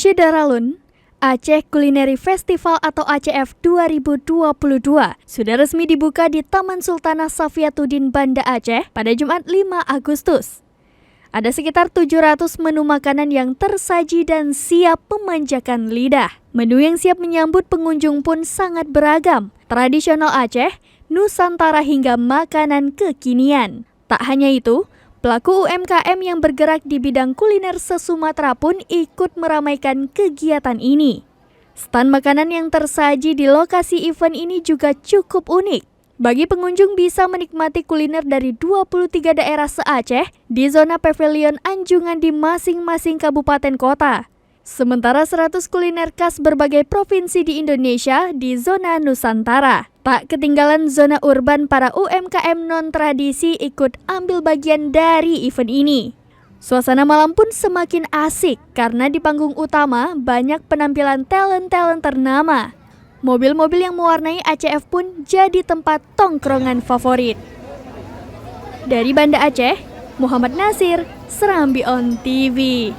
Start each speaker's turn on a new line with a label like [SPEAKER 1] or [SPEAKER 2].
[SPEAKER 1] Syedaralun, Aceh Culinary Festival atau ACF 2022 sudah resmi dibuka di Taman Sultanah Safiatuddin Banda Aceh pada Jumat 5 Agustus. Ada sekitar 700 menu makanan yang tersaji dan siap memanjakan lidah. Menu yang siap menyambut pengunjung pun sangat beragam, tradisional Aceh, Nusantara hingga makanan kekinian. Tak hanya itu, pelaku UMKM yang bergerak di bidang kuliner se-Sumatera pun ikut meramaikan kegiatan ini. Stand makanan yang tersaji di lokasi event ini juga cukup unik. Bagi pengunjung bisa menikmati kuliner dari 23 daerah se-Aceh di zona pavilion anjungan di masing-masing kabupaten kota. Sementara 100 kuliner khas berbagai provinsi di Indonesia di zona Nusantara. Tak ketinggalan zona urban, para UMKM non-tradisi ikut ambil bagian dari event ini. Suasana malam pun semakin asik karena di panggung utama banyak penampilan talent-talent ternama. Mobil-mobil yang mewarnai ACF pun jadi tempat tongkrongan favorit. Dari Banda Aceh, Muhammad Nasir, Serambi On TV.